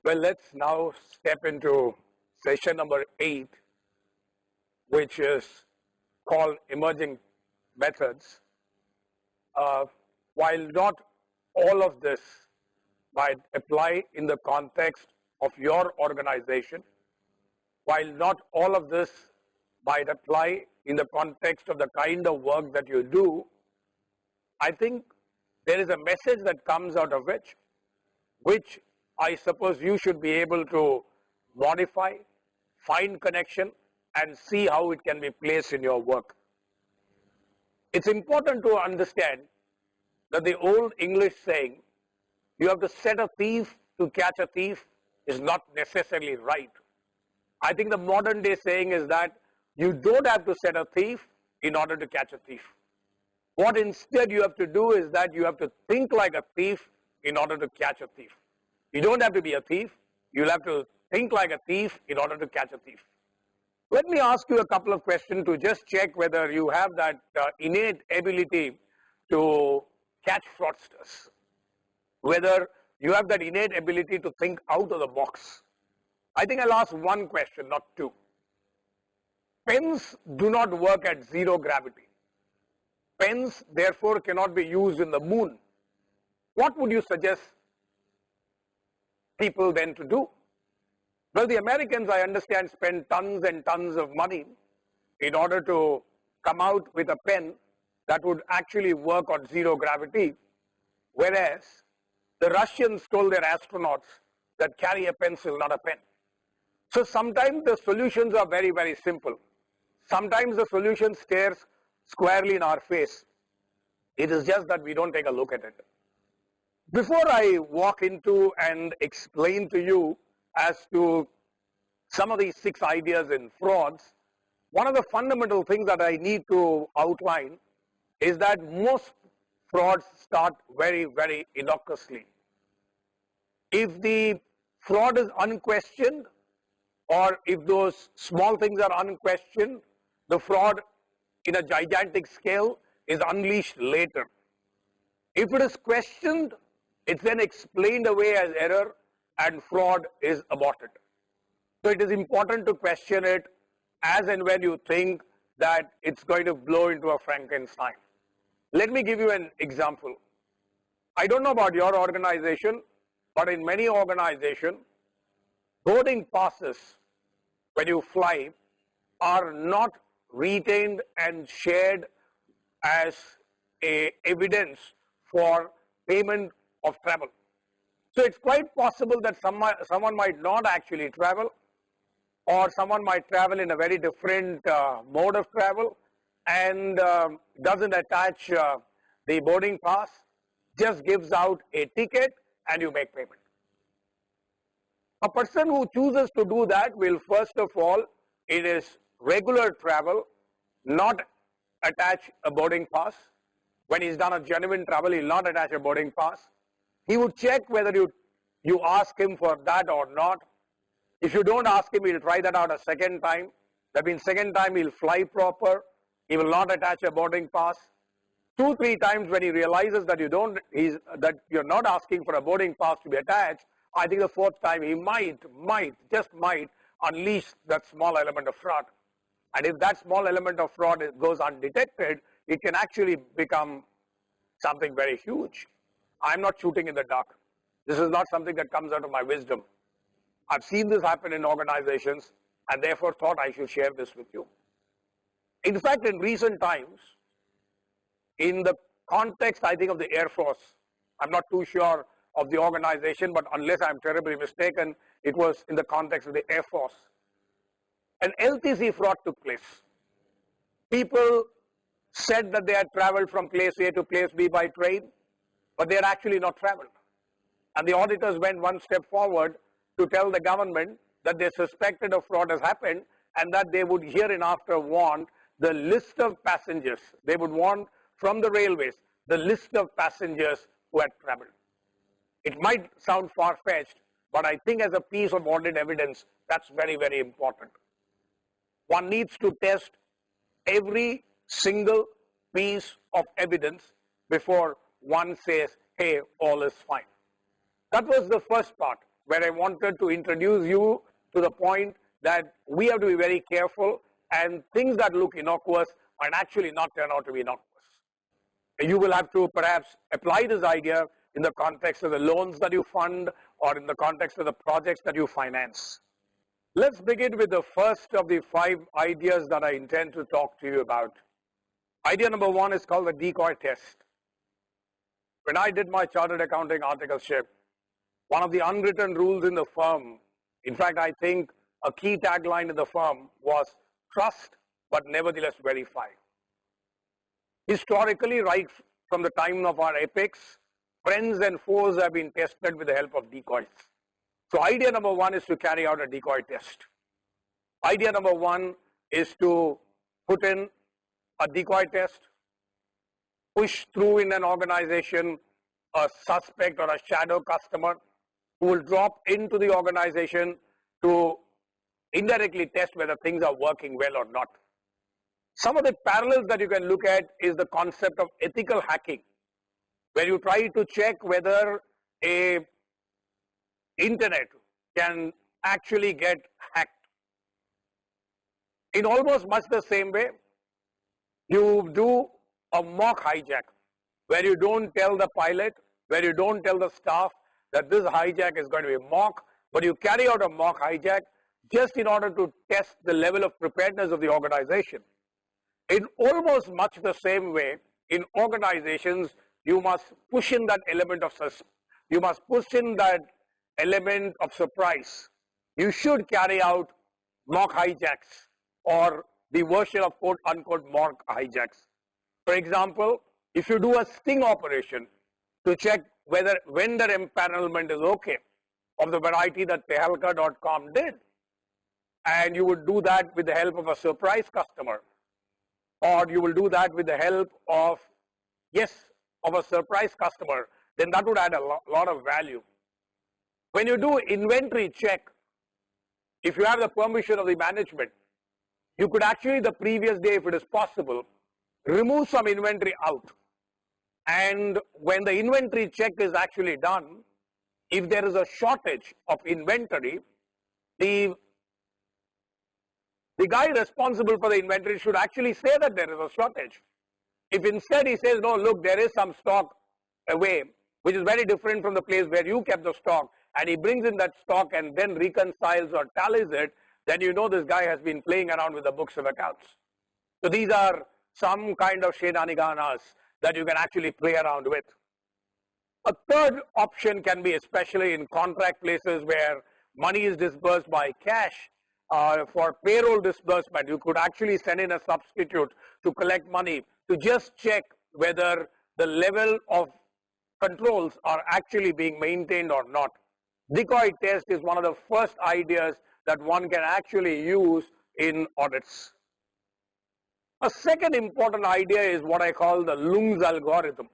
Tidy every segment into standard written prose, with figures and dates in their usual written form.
Well, let's now step into session number 8, which is called emerging methods. While not all of this might apply in the context of your organization, while not all of this might apply in the context of the kind of work that you do, I think there is a message that comes out of which I suppose you should be able to modify, find connection, and see how it can be placed in your work. It's important to understand that the old English saying, you have to set a thief to catch a thief, is not necessarily right. I think the modern day saying is that you don't have to set a thief in order to catch a thief. What instead you have to do is that you have to think like a thief in order to catch a thief. You don't have to be a thief, you'll have to think like a thief in order to catch a thief. Let me ask you a couple of questions to just check whether you have that innate ability to catch fraudsters, whether you have that innate ability to think out of the box. I think I'll ask one question, not two. Pens do not work at zero gravity. Pens, therefore, cannot be used in the moon. What would you suggest people then to do? Well, the Americans, I understand, spend tons and tons of money in order to come out with a pen that would actually work on zero gravity, whereas the Russians told their astronauts that carry a pencil, not a pen. So sometimes the solutions are very, very simple. Sometimes the solution stares squarely in our face. It is just that we don't take a look at it. Before I walk into and explain to you as to some of these 6 ideas in frauds, one of the fundamental things that I need to outline is that most frauds start very, very innocuously. If the fraud is unquestioned, or if those small things are unquestioned, the fraud in a gigantic scale is unleashed later. If it is questioned, it's then explained away as error and fraud is aborted. So it is important to question it as and when you think that it's going to blow into a Frankenstein. Let me give you an example. I don't know about your organization, but in many organizations, boarding passes when you fly are not retained and shared as a evidence for payment of travel. So it's quite possible that someone might not actually travel, or someone might travel in a very different mode of travel and doesn't attach the boarding pass, just gives out a ticket and you make payment. A person who chooses to do that will first of all, in his regular travel, not attach a boarding pass. When he's done a genuine travel, he'll not attach a boarding pass. He would check whether you ask him for that or not. If you don't ask him, he'll try that out a second time. That means second time he'll fly proper. He will not attach a boarding pass. 2-3 times when he realizes that you're not asking for a boarding pass to be attached, I think the 4th time he might unleash that small element of fraud. And if that small element of fraud goes undetected, it can actually become something very huge. I'm not shooting in the dark. This is not something that comes out of my wisdom. I've seen this happen in organizations and therefore thought I should share this with you. In fact, in recent times, in the context, I think, of the Air Force, I'm not too sure of the organization, but unless I'm terribly mistaken, it was in the context of the Air Force. An LTC fraud took place. People said that they had traveled from place A to place B by train, but they had actually not traveled. And the auditors went one step forward to tell the government that they suspected a fraud has happened and that they would hereinafter want the list of passengers. They would want from the railways the list of passengers who had traveled. It might sound far-fetched, but I think as a piece of audit evidence, that's very, very important. One needs to test every single piece of evidence before one says, hey, all is fine. That was the first part. where I wanted to introduce you to the point that we have to be very careful, and things that look innocuous might actually not turn out to be innocuous. You will have to perhaps apply this idea in the context of the loans that you fund or in the context of the projects that you finance. Let's begin with the first of the 5 ideas that I intend to talk to you about. Idea number 1 is called the decoy test. When I did my chartered accounting articleship, one of the unwritten rules in the firm, in fact, I think a key tagline in the firm was trust but nevertheless verify. Historically, right from the time of our epics, friends and foes have been tested with the help of decoys. So idea number 1 is to carry out a decoy test. Idea number 1 is to put in a decoy test, push through in an organization a suspect or a shadow customer who will drop into the organization to indirectly test whether things are working well or not. Some of the parallels that you can look at is the concept of ethical hacking, where you try to check whether a internet can actually get hacked. In almost much the same way, you do a mock hijack, where you don't tell the pilot, where you don't tell the staff that this hijack is going to be mock, but you carry out a mock hijack just in order to test the level of preparedness of the organization. In almost much the same way, in organizations, you must push in that element of surprise. You should carry out mock hijacks or the version of quote unquote mock hijacks. For example, if you do a sting operation to check whether vendor empanelment is okay of the variety that Tehalka.com did, and you would do that with the help of a surprise customer, or you will do that with the help of a surprise customer, then that would add a lot of value. When you do inventory check, if you have the permission of the management, you could actually the previous day, if it is possible, remove some inventory out. And when the inventory check is actually done, if there is a shortage of inventory, the guy responsible for the inventory should actually say that there is a shortage. If instead he says, no, look, there is some stock away, which is very different from the place where you kept the stock, and he brings in that stock and then reconciles or tallies it, then you know this guy has been playing around with the books of accounts. So these are some kind of shenanigans that you can actually play around with. A third option can be, especially in contract places where money is disbursed by cash, for payroll disbursement, you could actually send in a substitute to collect money to just check whether the level of controls are actually being maintained or not. Decoy test is one of the first ideas that one can actually use in audits. A second important idea is what I call the LUMS algorithm.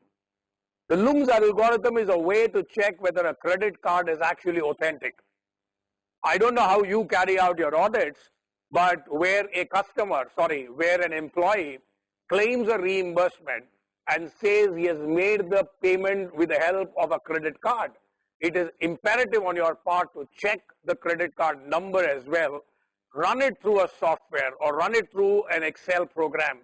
The LUMS algorithm is a way to check whether a credit card is actually authentic. I don't know how you carry out your audits, but where an employee claims a reimbursement and says he has made the payment with the help of a credit card, it is imperative on your part to check the credit card number as well, run it through a software or run it through an Excel program,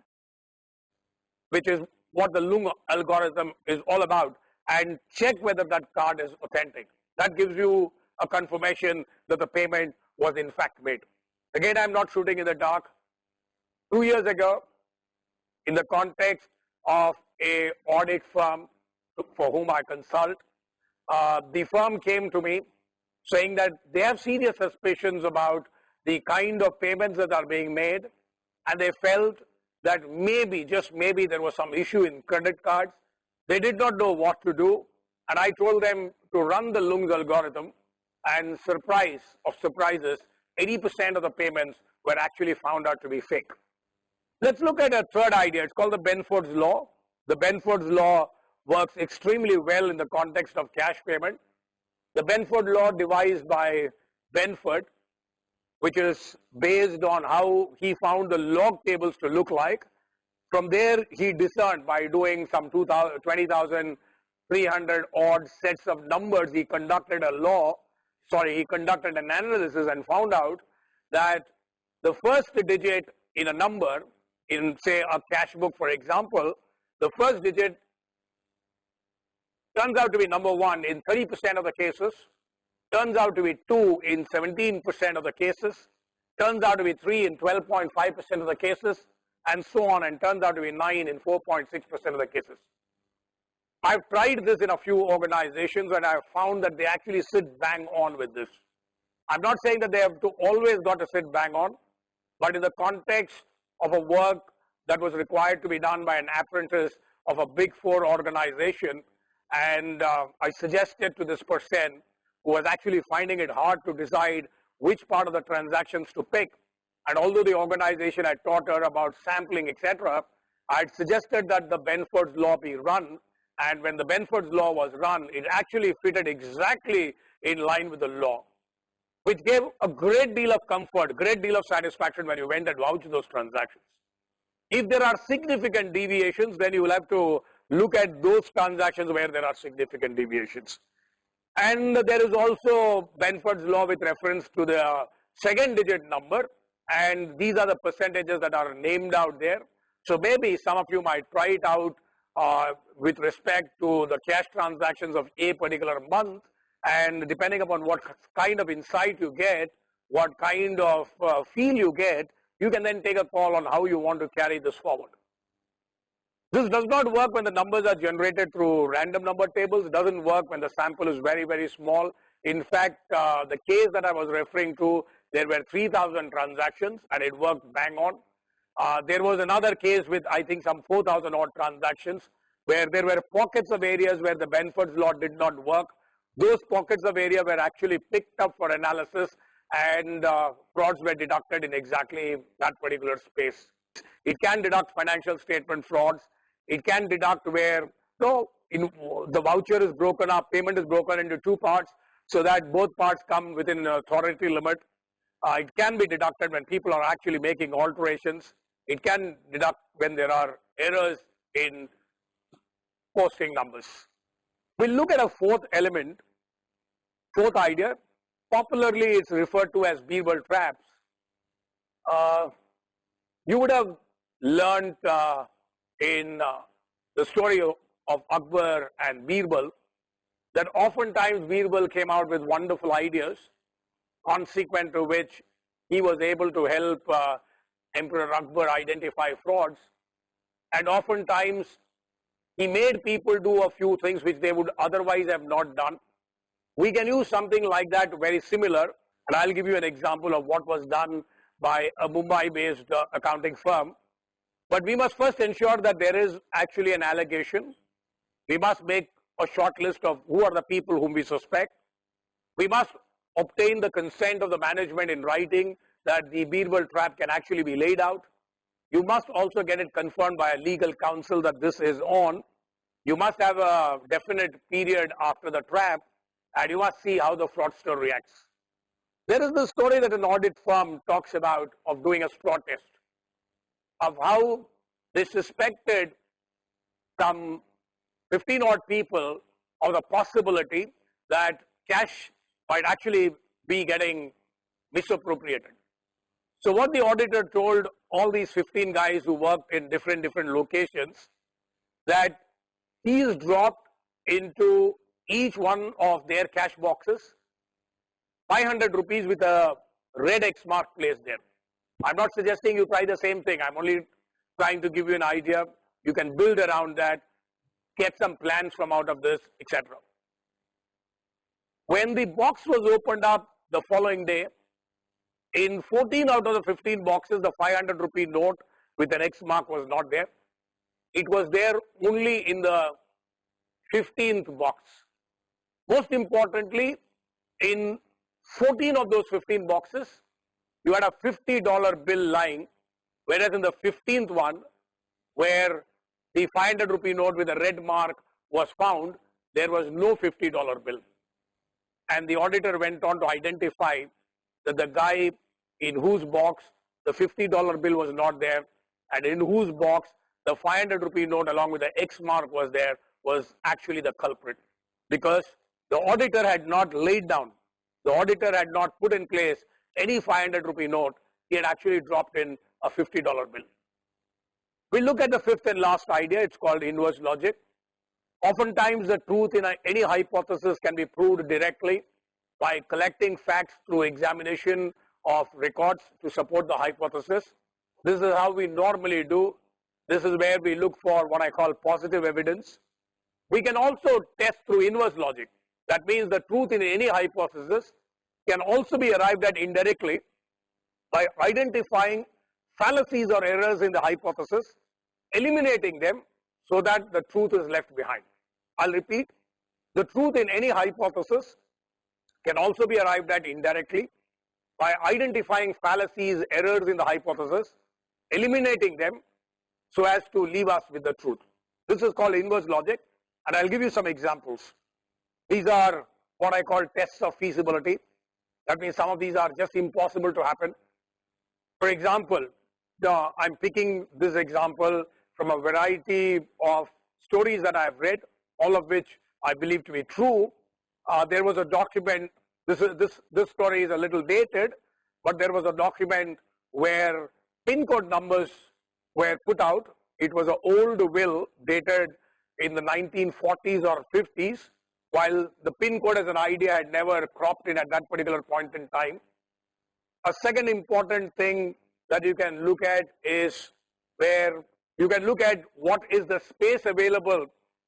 which is what the LUMS algorithm is all about, and check whether that card is authentic. That gives you a confirmation that the payment was in fact made. Again, I'm not shooting in the dark. 2 years ago, in the context of an audit firm for whom I consult, the firm came to me saying that they have serious suspicions about the kind of payments that are being made, and they felt that maybe, just maybe, there was some issue in credit cards. They did not know what to do, and I told them to run the LUMS algorithm, and surprise of surprises, 80% of the payments were actually found out to be fake. Let's look at a third idea. It's called the Benfords law. The Benfords law works extremely well in the context of cash payment. The Benford law devised by Benford, which is based on how he found the log tables to look like. From there, he discerned by doing some 20,300 odd sets of numbers, he conducted a law he conducted an analysis and found out that the first digit in a number, in say a cash book for example, the first digit turns out to be number 1 in 30% of the cases, turns out to be 2 in 17% of the cases, turns out to be 3 in 12.5% of the cases, and so on, and turns out to be 9 in 4.6% of the cases. I've tried this in a few organizations and I've found that they actually sit bang on with this. I'm not saying that they have to always got to sit bang on, but in the context of a work that was required to be done by an apprentice of a Big Four organization, and I suggested to this person who was actually finding it hard to decide which part of the transactions to pick, and although the organization had taught her about sampling, etc., I had suggested that the Benfords law be run, and when the Benfords law was run, it actually fitted exactly in line with the law, which gave a great deal of comfort, great deal of satisfaction when you went and vouched those transactions. If there are significant deviations, then you will have to look at those transactions where there are significant deviations. And there is also Benford's law with reference to the second digit number, and these are the percentages that are named out there. So maybe some of you might try it out with respect to the cash transactions of a particular month, and depending upon what kind of insight you get, what kind of feel you get, you can then take a call on how you want to carry this forward. This does not work when the numbers are generated through random number tables. It doesn't work when the sample is very, very small. In fact, the case that I was referring to, there were 3,000 transactions and it worked bang on. There was another case with, I think, some 4,000 odd transactions where there were pockets of areas where the Benford's law did not work. Those pockets of area were actually picked up for analysis, and frauds were deducted in exactly that particular space. It can deduct financial statement frauds. It can deduct where the voucher is broken up, payment is broken into two parts so that both parts come within an authority limit. It can be deducted when people are actually making alterations. It can deduct when there are errors in posting numbers. We'll look at a fourth element, fourth idea. Popularly, it's referred to as Beaver traps. You would have learned in the story of Akbar and Birbal that oftentimes Birbal came out with wonderful ideas, consequent to which he was able to help Emperor Akbar identify frauds, and oftentimes he made people do a few things which they would otherwise have not done. We can use something like that very similar, and I'll give you an example of what was done by a Mumbai-based accounting firm. But we must first ensure that there is actually an allegation. We must make a short list of who are the people whom we suspect. We must obtain the consent of the management in writing that the Beaver trap can actually be laid out. You must also get it confirmed by a legal counsel that this is on. You must have a definite period after the trap, and you must see how the fraudster reacts. There is the story that an audit firm talks about of doing a straw test, of how they suspected some 15 odd people of the possibility that cash might actually be getting misappropriated. So what the auditor told all these 15 guys who worked in different locations, that he's dropped into each one of their cash boxes 500 rupees with a red X mark placed there. I'm not suggesting you try the same thing. I'm only trying to give you an idea. You can build around that, get some plans from out of this, etc. When the box was opened up the following day, in 14 out of the 15 boxes, the 500 rupee note with an X mark was not there. It was there only in the 15th box. Most importantly, in 14 of those 15 boxes, you had a $50 bill lying, whereas in the 15th one, where the 500 rupee note with a red mark was found, there was no $50 bill. And the auditor went on to identify that the guy in whose box the $50 bill was not there, and in whose box the 500 rupee note along with the X mark was there, was actually the culprit. Because the auditor had not laid down the auditor had not put in place any 500 rupee note, he had actually dropped in a $50 bill. We look at the fifth and last idea, it's called inverse logic. Oftentimes the truth in any hypothesis can be proved directly by collecting facts through examination of records to support the hypothesis. This is how we normally do. This is where we look for what I call positive evidence. We can also test through inverse logic. That means the truth in any hypothesis can also be arrived at indirectly by identifying fallacies or errors in the hypothesis, eliminating them so that the truth is left behind. I'll repeat, the truth in any hypothesis can also be arrived at indirectly by identifying fallacies, errors in the hypothesis, eliminating them so as to leave us with the truth. This is called inverse logic, and I'll give you some examples. These are what I call tests of feasibility. That means some of these are just impossible to happen. For example, I'm picking this example from a variety of stories that I've read, all of which I believe to be true. There was a document, this story is a little dated, but there was a document where PIN code numbers were put out. It was an old will dated in the 1940s or 50s, while the PIN code as an idea had never cropped in at that particular point in time. A second important thing that you can look at is where you can look at what is the space available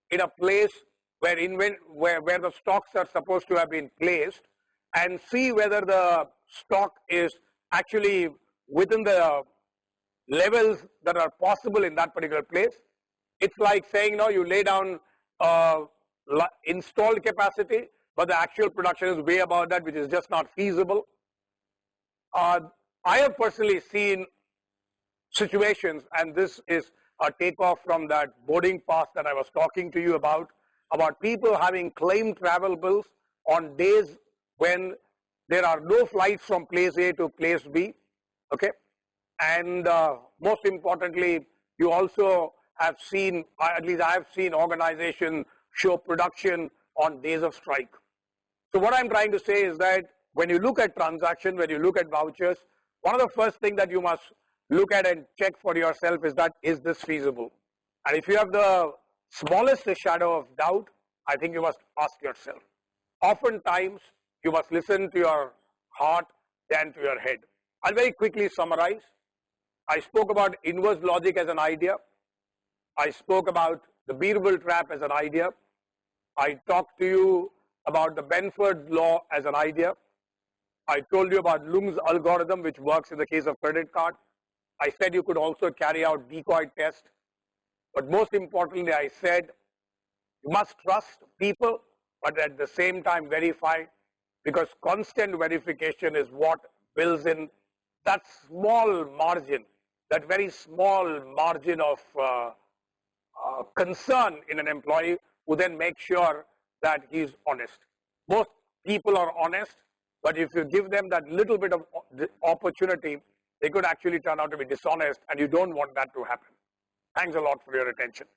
in a place where the stocks are supposed to have been placed, and see whether the stock is actually within the levels that are possible in that particular place. It's like saying, no, you lay down installed capacity, but the actual production is way above that, which is just not feasible. I have personally seen situations, and this is a takeoff from that boarding pass that I was talking to you about people having claimed travel bills on days when there are no flights from place A to place B, okay? And most importantly, you also have seen, at least I have seen organizations show production on days of strike. So what I'm trying to say is that when you look at transaction, when you look at vouchers, one of the first things that you must look at and check for yourself is that, is this feasible? And if you have the smallest shadow of doubt, I think you must ask yourself. Oftentimes, you must listen to your heart than to your head. I'll very quickly summarize. I spoke about inverse logic as an idea. I spoke about the Beaver trap as an idea. I talked to you about the Benfords law as an idea. I told you about Luma's algorithm, which works in the case of credit card. I said you could also carry out decoy test. But most importantly, I said you must trust people, but at the same time verify, because constant verification is what builds in that small margin, that very small margin of concern in an employee who then makes sure that he is honest. Most people are honest, but if you give them that little bit of opportunity, they could actually turn out to be dishonest, and you don't want that to happen. Thanks a lot for your attention.